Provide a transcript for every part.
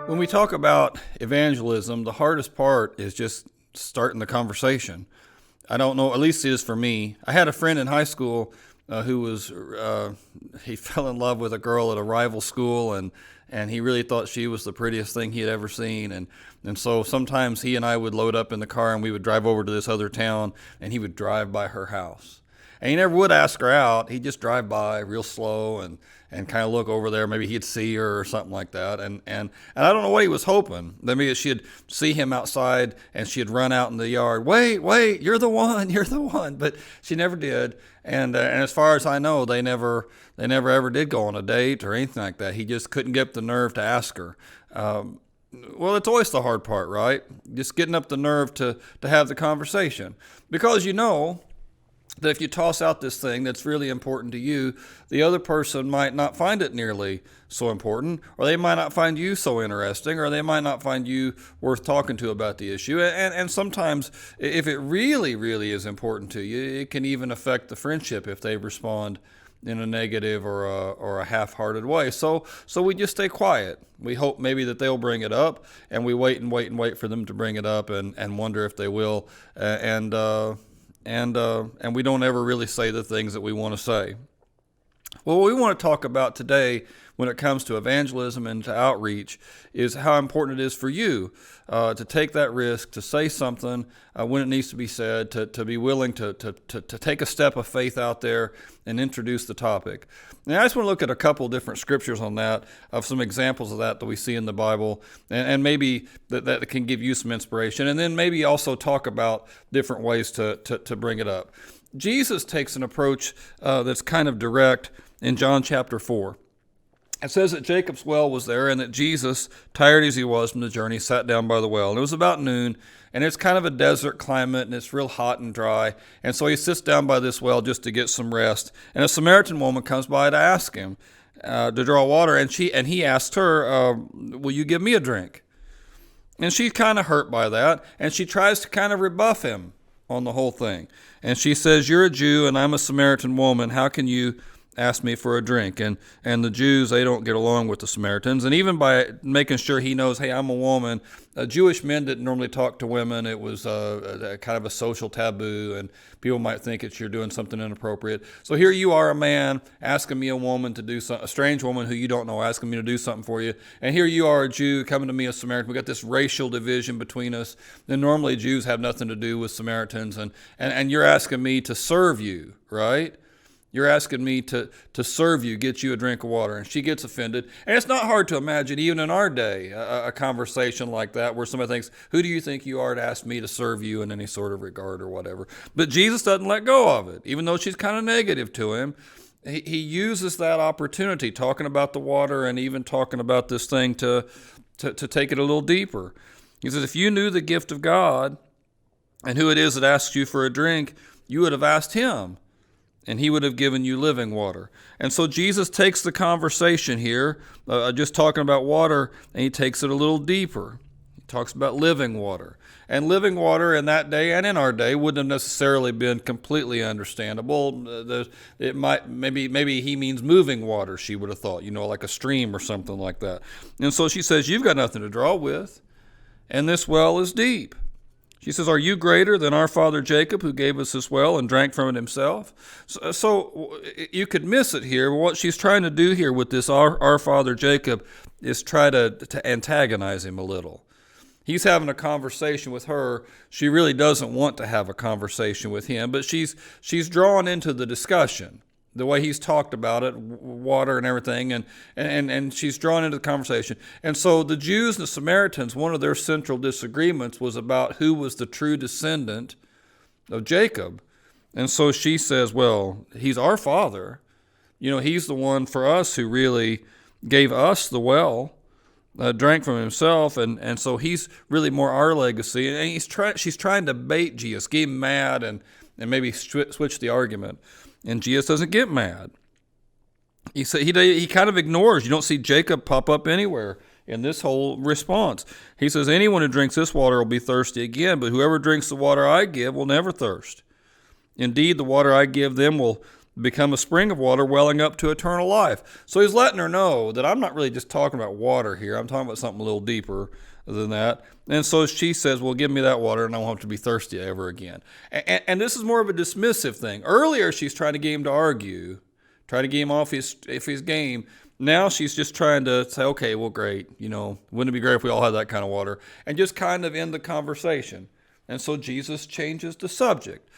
When we talk about evangelism, the hardest part is just starting the conversation. I don't know, at least it is for me. I had a friend in high school who was, he fell in love with a girl at a rival school, and he really thought she was the prettiest thing he had ever seen. And so sometimes he and I would load up in the car and we would drive over to this other town, and he would drive by her house. And he never would ask her out. He'd just drive by real slow and kind of look over there. Maybe he'd see her or something like that. And I don't know what he was hoping. Maybe she'd see him outside and she'd run out in the yard. Wait, you're the one. But she never did. And as far as I know, they never ever did go on a date or anything like that. He just couldn't get up the nerve to ask her. Well, it's always the hard part, right? Just getting up the nerve to have the conversation. Because you know that if you toss out this thing that's really important to you, the other person might not find it nearly so important, or they might not find you so interesting, or they might not find you worth talking to about the issue. And sometimes, if it really, really is important to you, it can even affect the friendship if they respond in a negative or a half-hearted way. So we just stay quiet. We hope maybe that they'll bring it up, and we wait for them to bring it up and wonder if they will. And we don't ever really say the things that we want to say. Well, what we want to talk about today when it comes to evangelism and to outreach is how important it is for you to take that risk, to say something when it needs to be said, to be willing to take a step of faith out there and introduce the topic. Now, I just want to look at a couple different scriptures on that, of some examples of that we see in the Bible, and maybe that can give you some inspiration, and then maybe also talk about different ways to bring it up. Jesus takes an approach that's kind of direct in John chapter 4. It says that Jacob's well was there, and that Jesus, tired as he was from the journey, sat down by the well. And it was about noon, and it's kind of a desert climate, and it's real hot and dry. And so he sits down by this well just to get some rest. And a Samaritan woman comes by to ask him to draw water, and he asked her, will you give me a drink? And she's kind of hurt by that, and she tries to kind of rebuff him on the whole thing. And she says, you're a Jew, and I'm a Samaritan woman. How can you asked me for a drink? And the Jews, they don't get along with the Samaritans. And even by making sure he knows, hey, I'm a woman, Jewish men didn't normally talk to women. It was a kind of a social taboo, and people might think you're doing something inappropriate. So here you are, a man, asking me, a woman, to do something, a strange woman who you don't know, asking me to do something for you. And here you are, a Jew, coming to me, a Samaritan. We've got this racial division between us. And normally Jews have nothing to do with Samaritans. And you're asking me to serve you, right? You're asking me to serve you, get you a drink of water. And she gets offended. And it's not hard to imagine, even in our day, a conversation like that where somebody thinks, who do you think you are to ask me to serve you in any sort of regard or whatever? But Jesus doesn't let go of it, even though she's kind of negative to him. He uses that opportunity, talking about the water and even talking about this thing to take it a little deeper. He says, if you knew the gift of God and who it is that asks you for a drink, you would have asked him, and he would have given you living water. And so Jesus takes the conversation here, just talking about water, and he takes it a little deeper. He talks about living water. And living water in that day and in our day wouldn't have necessarily been completely understandable. It might, maybe he means moving water, she would have thought, like a stream or something like that. And so she says, you've got nothing to draw with, and this well is deep. She says, are you greater than our father Jacob, who gave us this well and drank from it himself? So you could miss it here. What she's trying to do here with this our father Jacob is try to antagonize him a little. He's having a conversation with her. She really doesn't want to have a conversation with him, but she's drawn into the discussion, the way he's talked about it, water and everything, and she's drawn into the conversation. And so the Jews and the Samaritans, one of their central disagreements was about who was the true descendant of Jacob. And so she says, well, he's our father. He's the one for us who really gave us the well, drank from himself, and so he's really more our legacy. And she's trying to bait Jesus, get him mad, and maybe switch the argument. And Jesus doesn't get mad. He kind of ignores. You don't see Jacob pop up anywhere in this whole response. He says, anyone who drinks this water will be thirsty again, but whoever drinks the water I give will never thirst. Indeed, the water I give them will become a spring of water welling up to eternal life. So he's letting her know that I'm not really just talking about water here. I'm talking about something a little deeper than that. And so she says, well, give me that water and I won't have to be thirsty ever again. And this is more of a dismissive thing. Earlier, she's trying to get him to argue, try to get him off his game. Now she's just trying to say, okay, well, great. Wouldn't it be great if we all had that kind of water? And just kind of end the conversation. And so Jesus changes the subject.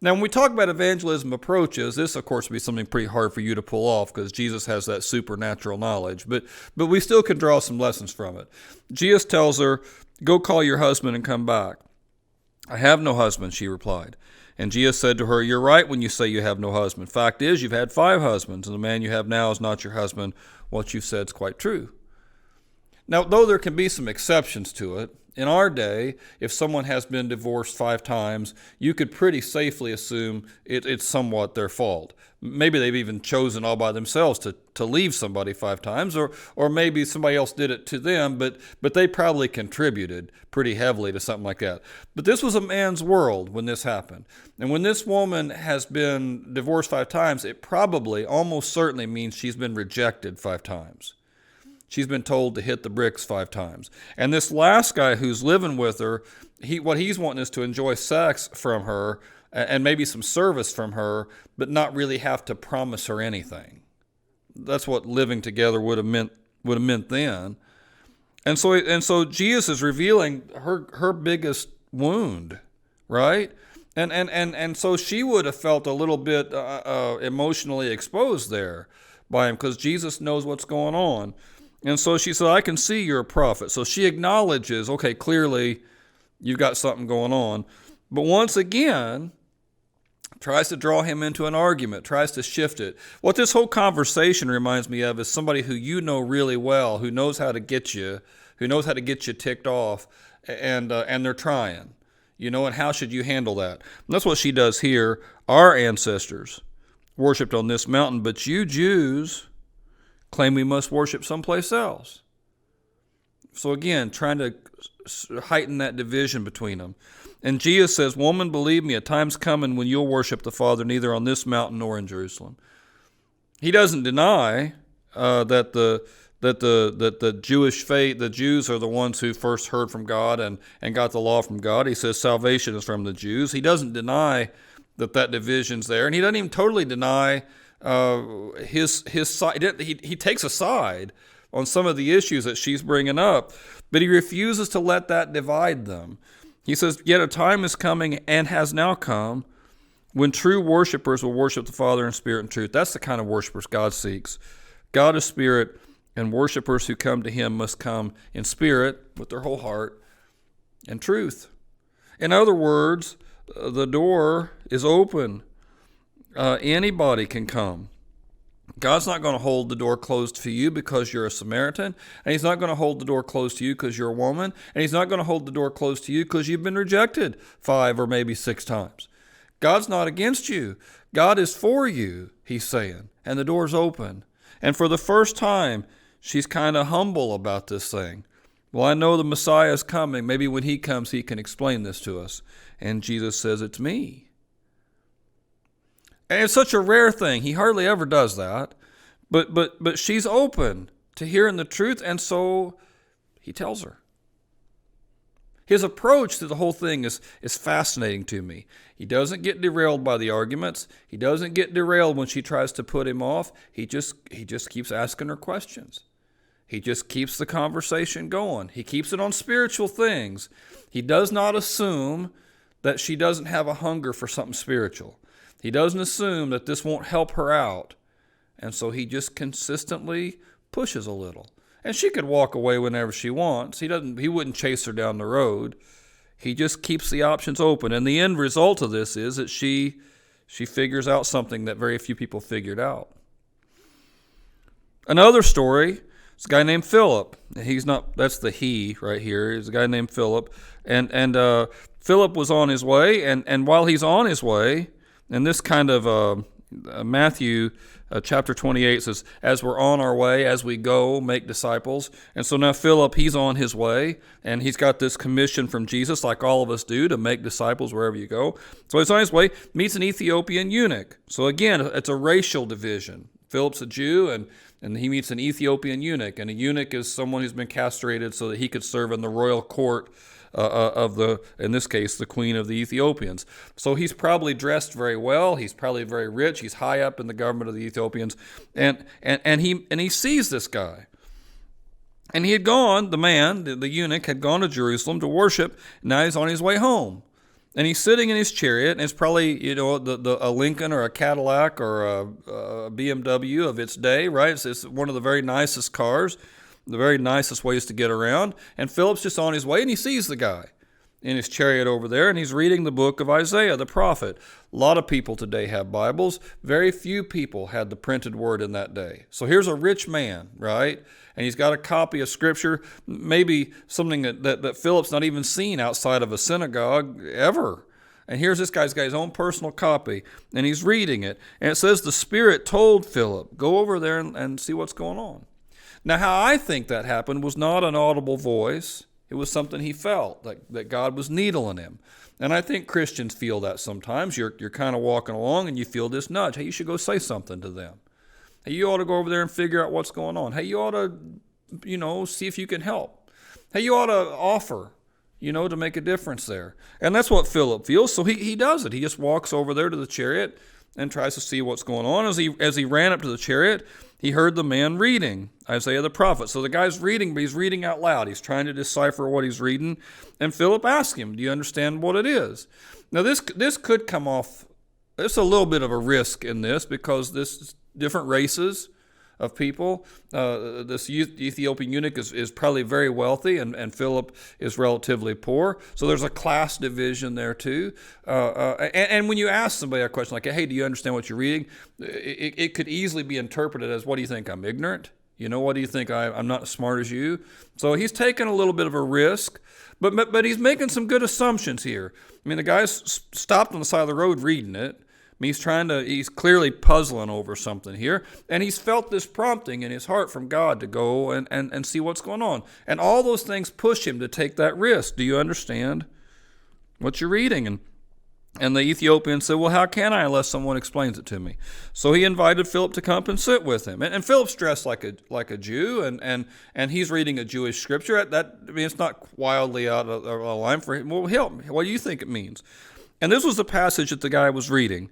Now, when we talk about evangelism approaches, this, of course, would be something pretty hard for you to pull off because Jesus has that supernatural knowledge. But we still can draw some lessons from it. Jesus tells her, go call your husband and come back. I have no husband, she replied. And Jesus said to her, you're right when you say you have no husband. Fact is, you've had 5 husbands, and the man you have now is not your husband. What you've said is quite true. Now, though there can be some exceptions to it, in our day, if someone has been divorced 5 times, you could pretty safely assume it's somewhat their fault. Maybe they've even chosen all by themselves to leave somebody 5 times, or maybe somebody else did it to them, but they probably contributed pretty heavily to something like that. But this was a man's world when this happened. And when this woman has been divorced 5 times, it probably, almost certainly means she's been rejected 5 times. She's been told to hit the bricks 5 times. And this last guy who's living with her, what he's wanting is to enjoy sex from her and maybe some service from her, but not really have to promise her anything. That's what living together would have meant then. And so Jesus is revealing her biggest wound, right? And so she would have felt a little bit emotionally exposed there by him because Jesus knows what's going on. And so she said, I can see you're a prophet. So she acknowledges, okay, clearly you've got something going on. But once again, tries to draw him into an argument, tries to shift it. What this whole conversation reminds me of is somebody who you know really well, who knows how to get you ticked off, and they're trying. And how should you handle that? And that's what she does here. Our ancestors worshipped on this mountain, but you Jews claim we must worship someplace else. So again, trying to heighten that division between them. And Jesus says, woman, believe me, a time's coming when you'll worship the Father neither on this mountain nor in Jerusalem. He doesn't deny that the Jewish faith, the Jews are the ones who first heard from God and got the law from God. He says salvation is from the Jews. He doesn't deny that division's there, and he doesn't even totally deny his side. He takes a side on some of the issues that she's bringing up, but he refuses to let that divide them. He says, yet a time is coming and has now come when true worshipers will worship the Father in spirit and truth. That's the kind of worshipers God seeks. God is spirit, and worshipers who come to him must come in spirit with their whole heart and truth. In other words, the door is open. Anybody can come. God's not going to hold the door closed for you because you're a Samaritan, and he's not going to hold the door closed to you because you're a woman, and he's not going to hold the door closed to you because you've been rejected 5 or maybe 6 times. God's not against you. God is for you, he's saying, and the door's open. And for the first time, she's kind of humble about this thing. Well, I know the Messiah is coming. Maybe when he comes, he can explain this to us. And Jesus says, it's me. And it's such a rare thing. He hardly ever does that. But she's open to hearing the truth, and so he tells her. His approach to the whole thing is fascinating to me. He doesn't get derailed by the arguments. He doesn't get derailed when she tries to put him off. He just keeps asking her questions. He just keeps the conversation going. He keeps it on spiritual things. He does not assume that she doesn't have a hunger for something spiritual. He doesn't assume that this won't help her out. And so he just consistently pushes a little. And she could walk away whenever she wants. He wouldn't chase her down the road. He just keeps the options open. And the end result of this is that she figures out something that very few people figured out. Another story is a guy named Philip. That's the he right here. He's a guy named Philip. And Philip was on his way. And while he's on his way, and this kind of Matthew chapter 28 says, as we're on our way, as we go, make disciples. And so now Philip, he's on his way, and he's got this commission from Jesus, like all of us do, to make disciples wherever you go. So he's on his way, meets an Ethiopian eunuch. So again, it's a racial division. Philip's a Jew, and he meets an Ethiopian eunuch. And a eunuch is someone who's been castrated so that he could serve in the royal court of in this case, the queen of the Ethiopians. So he's probably dressed very well. He's probably very rich. He's high up in the government of the Ethiopians. And he sees this guy. And he had gone, the man, the eunuch, had gone to Jerusalem to worship. Now he's on his way home. And he's sitting in his chariot, and it's probably, a Lincoln or a Cadillac or a BMW of its day, right? It's one of the very nicest cars, the very nicest ways to get around. And Philip's just on his way, and he sees the guy in his chariot over there, and he's reading the book of Isaiah, the prophet. A lot of people today have Bibles. Very few people had the printed word in that day. So here's a rich man, right? And he's got a copy of Scripture, maybe something that Philip's not even seen outside of a synagogue ever. And here's this guy's got his own personal copy, and he's reading it. And it says the Spirit told Philip, go over there and see what's going on. Now, how I think that happened was not an audible voice. It was something he felt, that God was needling him. And I think Christians feel that sometimes. You're kind of walking along and you feel this nudge. Hey, you should go say something to them. Hey, you ought to go over there and figure out what's going on. Hey, you ought to, see if you can help. Hey, you ought to offer, to make a difference there. And that's what Philip feels. So he does it. He just walks over there to the chariot and tries to see what's going on. As he ran up to the chariot, he heard the man reading Isaiah the prophet. So the guy's reading, but he's reading out loud. He's trying to decipher what he's reading. And Philip asked him, do you understand what it is? Now, this could come off, there's a little bit of a risk in this because this is different races of people. This Ethiopian eunuch is probably very wealthy, and Philip is relatively poor. So there's a class division there too. And when you ask somebody a question like, hey, do you understand what you're reading? It could easily be interpreted as, what do you think, I'm ignorant? What do you think, I'm not as smart as you? So he's taking a little bit of a risk, but he's making some good assumptions here. I mean, the guy's stopped on the side of the road reading it. He's clearly puzzling over something here, and he's felt this prompting in his heart from God to go and see what's going on. And all those things push him to take that risk. Do you understand what you're reading? And the Ethiopian said, well, how can I unless someone explains it to me? So he invited Philip to come and sit with him. And Philip's dressed like a Jew, and he's reading a Jewish scripture. It's not wildly out of line for him. Well, help me. What do you think it means? And this was the passage that the guy was reading.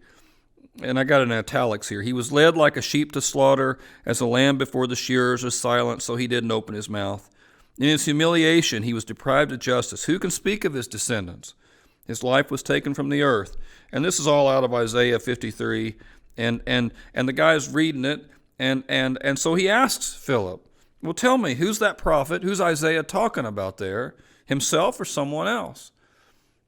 And I got it in italics here. He was led like a sheep to slaughter, as a lamb before the shearers is silent, so he didn't open his mouth. In his humiliation, he was deprived of justice. Who can speak of his descendants? His life was taken from the earth. And this is all out of Isaiah 53. And the guy's reading it. And so he asks Philip, well, tell me, who's that prophet? Who's Isaiah talking about there? Himself or someone else?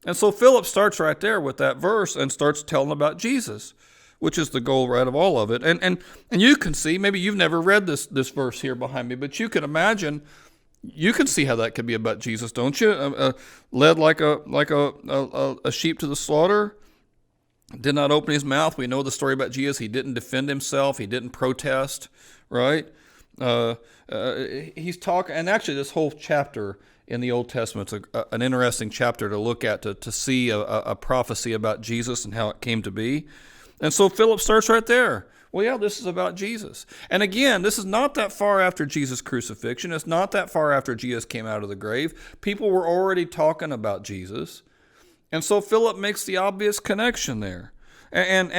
And so Philip starts right there with that verse and starts telling about Jesus, which is the goal right of all of it. And you can see, maybe you've never read this verse here behind me, but you can imagine, you can see how that could be about Jesus, don't you? Led like a sheep to the slaughter, did not open his mouth. We know the story about Jesus. He didn't defend himself. He didn't protest, right? He's talking, and actually this whole chapter in the Old Testament is an interesting chapter to look at, to see a prophecy about Jesus and how it came to be. And so Philip starts right there. Well, yeah, this is about Jesus. And again, this is not that far after Jesus' crucifixion. It's not that far after Jesus came out of the grave. People were already talking about Jesus. And so Philip makes the obvious connection there. And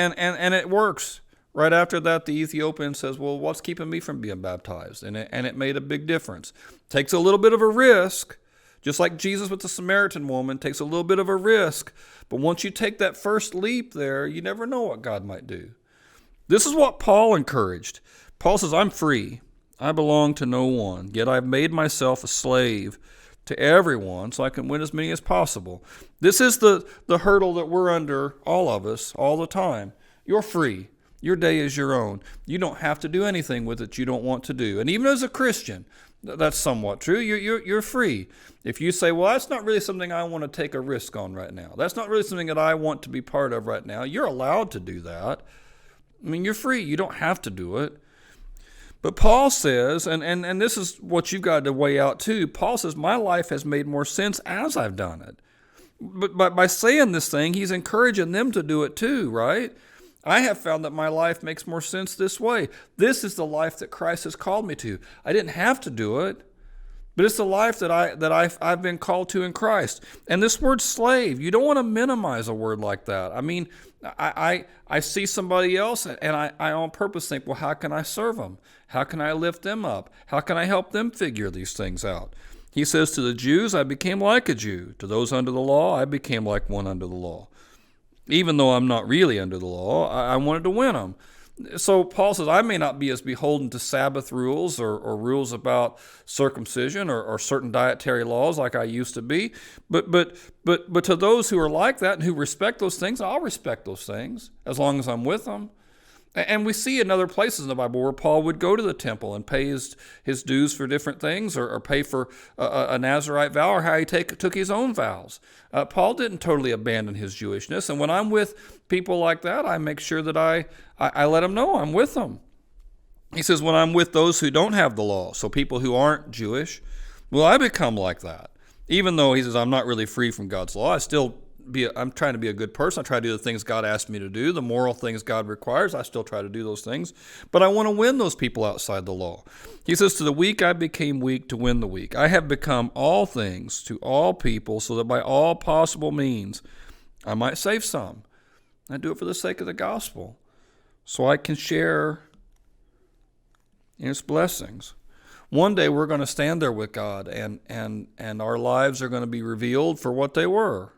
it works. Right after that, the Ethiopian says, well, what's keeping me from being baptized? And it made a big difference. Takes a little bit of a risk, just like Jesus with the Samaritan woman, takes a little bit of a risk. But once you take that first leap there, you never know what God might do. This is what Paul encouraged. Paul says, I'm free. I belong to no one. Yet I've made myself a slave to everyone so I can win as many as possible. This is the hurdle that we're under, all of us, all the time. You're free. Your day is your own. You don't have to do anything with it you don't want to do. And even as a Christian, that's somewhat true. You're free. If you say, well, that's not really something I want to take a risk on right now. That's not really something that I want to be part of right now. You're allowed to do that. I mean, you're free. You don't have to do it. But Paul says, and this is what you've got to weigh out too, Paul says, my life has made more sense as I've done it. But by saying this thing, he's encouraging them to do it too, right? I have found that my life makes more sense this way. This is the life that Christ has called me to. I didn't have to do it, but it's the life that I've been called to in Christ. And this word slave, you don't want to minimize a word like that. I mean, I see somebody else and I on purpose think, well, how can I serve them? How can I lift them up? How can I help them figure these things out? He says, to the Jews, I became like a Jew. To those under the law, I became like one under the law. Even though I'm not really under the law, I wanted to win them. So Paul says, I may not be as beholden to Sabbath rules or rules about circumcision or certain dietary laws like I used to be, but to those who are like that and who respect those things, I'll respect those things as long as I'm with them. And we see in other places in the Bible where Paul would go to the temple and pay his dues for different things or pay for a Nazirite vow or how he took his own vows. Paul didn't totally abandon his Jewishness. And when I'm with people like that, I make sure that I let them know I'm with them. He says, when I'm with those who don't have the law, so people who aren't Jewish, well, I become like that. Even though he says I'm not really free from God's law, I'm trying to be a good person. I try to do the things God asked me to do, the moral things God requires. I still try to do those things. But I want to win those people outside the law. He says, to the weak I became weak to win the weak. I have become all things to all people so that by all possible means I might save some. I do it for the sake of the gospel so I can share in its blessings. One day we're going to stand there with God and our lives are going to be revealed for what they were.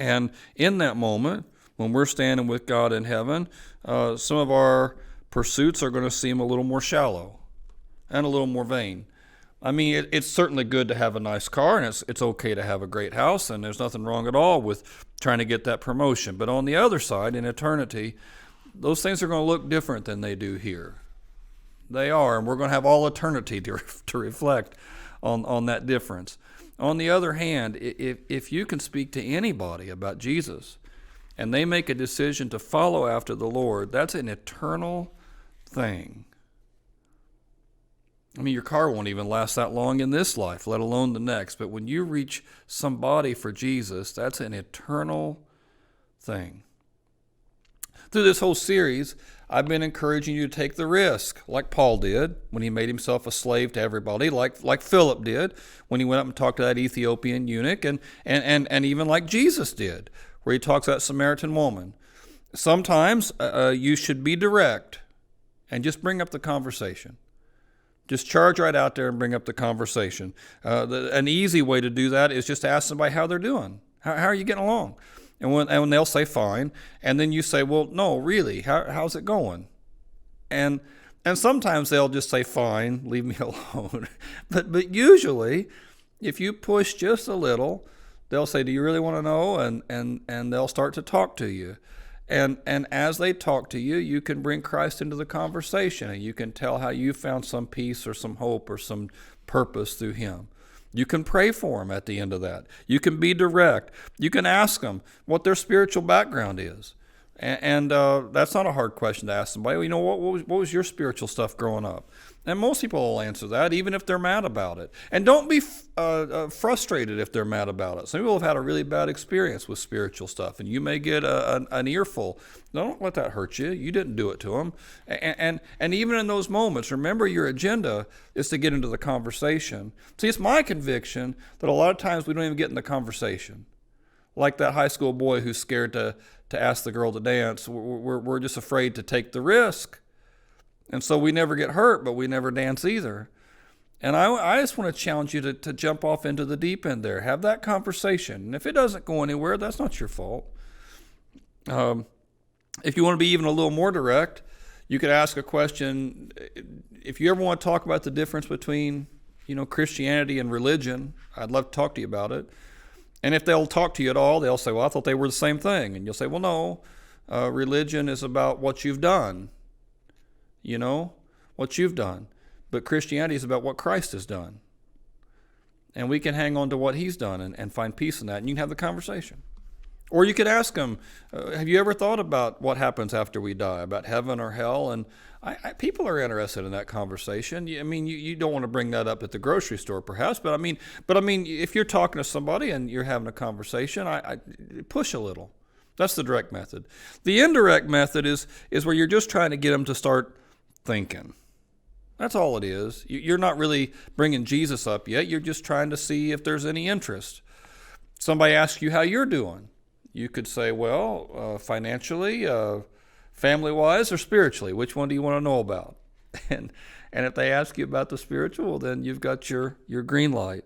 And in that moment, when we're standing with God in heaven, some of our pursuits are going to seem a little more shallow and a little more vain. I mean, it's certainly good to have a nice car, and it's okay to have a great house, and there's nothing wrong at all with trying to get that promotion. But on the other side, in eternity, those things are going to look different than they do here. They are, and we're going to have all eternity to reflect on that difference. On the other hand, if you can speak to anybody about Jesus and they make a decision to follow after the Lord, that's an eternal thing. I mean, your car won't even last that long in this life, let alone the next. But when you reach somebody for Jesus, that's an eternal thing. Through this whole series, I've been encouraging you to take the risk, like Paul did when he made himself a slave to everybody, like Philip did when he went up and talked to that Ethiopian eunuch, and even like Jesus did, where he talks to that Samaritan woman. Sometimes you should be direct and just bring up the conversation. Just charge right out there and bring up the conversation. An easy way to do that is just ask somebody how they're doing. How are you getting along? And when they'll say fine, and then you say, well, no, really, how's it going? And sometimes they'll just say fine, leave me alone. But usually, if you push just a little, they'll say, do you really want to know? And they'll start to talk to you. And as they talk to you, you can bring Christ into the conversation, and you can tell how you found some peace or some hope or some purpose through him. You can pray for them at the end of that. You can be direct. You can ask them what their spiritual background is. And that's not a hard question to ask somebody. Well, you know, what was your spiritual stuff growing up? And most people will answer that, even if they're mad about it. And don't be frustrated if they're mad about it. Some people have had a really bad experience with spiritual stuff, and you may get an earful. Don't let that hurt you. You didn't do it to them. And even in those moments, remember your agenda is to get into the conversation. See, it's my conviction that a lot of times we don't even get in the conversation. Like that high school boy who's scared to ask the girl to dance. We're just afraid to take the risk. And so we never get hurt, but we never dance either. And I just want to challenge you to jump off into the deep end there. Have that conversation. And if it doesn't go anywhere, that's not your fault. If you want to be even a little more direct, you could ask a question. If you ever want to talk about the difference between, Christianity and religion, I'd love to talk to you about it. And if they'll talk to you at all, they'll say, well, I thought they were the same thing. And you'll say, well, no, religion is about what you've done. What you've done. But Christianity is about what Christ has done. And we can hang on to what he's done and find peace in that. And you can have the conversation. Or you could ask them, have you ever thought about what happens after we die, about heaven or hell? And people are interested in that conversation. You don't want to bring that up at the grocery store, perhaps, but I mean, if you're talking to somebody and you're having a conversation, I push a little. That's the direct method. The indirect method is where you're just trying to get them to start thinking. That's all it is. You're not really bringing Jesus up yet. You're just trying to see if there's any interest. Somebody asks you how you're doing. You could say, well, financially, family-wise, or spiritually. Which one do you want to know about? And if they ask you about the spiritual, well, then you've got your green light.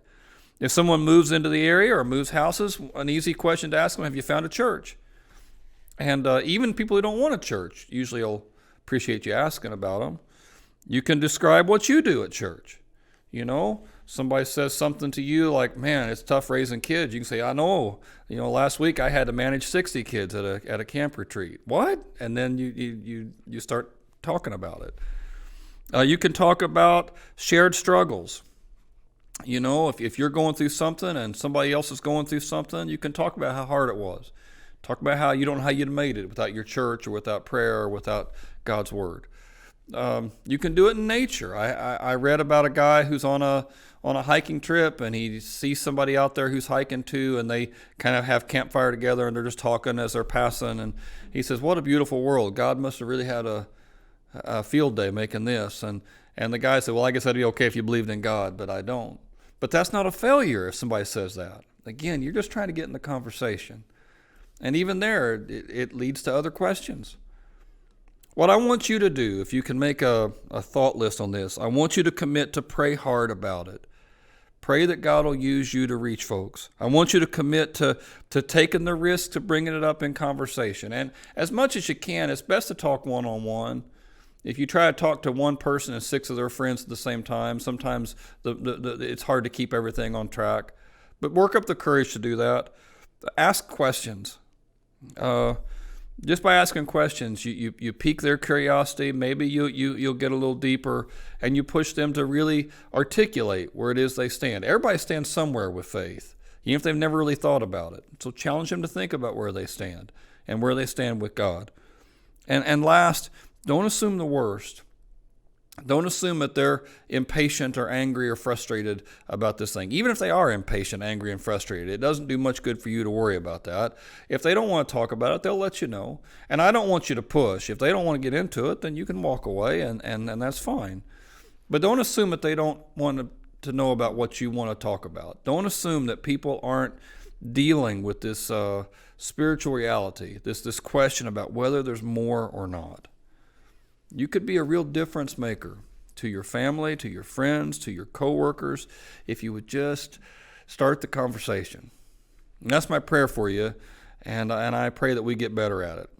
If someone moves into the area or moves houses, an easy question to ask them, have you found a church? And even people who don't want a church usually will appreciate you asking about them. You can describe what you do at church. Somebody says something to you like, man, it's tough raising kids. You can say, I know. Last week I had to manage 60 kids at a camp retreat. What? And then you start talking about it. You can talk about shared struggles. If you're going through something and somebody else is going through something, you can talk about how hard it was. Talk about how you don't know how you'd made it without your church or without prayer or without God's word. You can do it in nature. I read about a guy who's on a hiking trip, and he sees somebody out there who's hiking too, and they kind of have campfire together, and they're just talking as they're passing. And he says, "What a beautiful world! God must have really had a field day making this." And the guy said, "Well, I guess that'd be okay if you believed in God, but I don't." But that's not a failure if somebody says that. Again, you're just trying to get in the conversation, and even there, it leads to other questions. What I want you to do, if you can make a thought list on this, I want you to commit to pray hard about it. Pray that God will use you to reach folks. I want you to commit to taking the risk to bringing it up in conversation. And as much as you can, it's best to talk one-on-one. If you try to talk to one person and 6 of their friends at the same time, sometimes it's hard to keep everything on track. But work up the courage to do that. Ask questions. Just by asking questions, you pique their curiosity. Maybe you'll get a little deeper, and you push them to really articulate where it is they stand. Everybody stands somewhere with faith, even if they've never really thought about it. So challenge them to think about where they stand and where they stand with God. And last, don't assume the worst. Don't assume that they're impatient or angry or frustrated about this thing. Even if they are impatient, angry, and frustrated, it doesn't do much good for you to worry about that. If they don't want to talk about it, they'll let you know. And I don't want you to push. If they don't want to get into it, then you can walk away, and that's fine. But don't assume that they don't want to know about what you want to talk about. Don't assume that people aren't dealing with this spiritual reality, this question about whether there's more or not. You could be a real difference maker to your family, to your friends, to your coworkers, if you would just start the conversation. And that's my prayer for you, and I pray that we get better at it.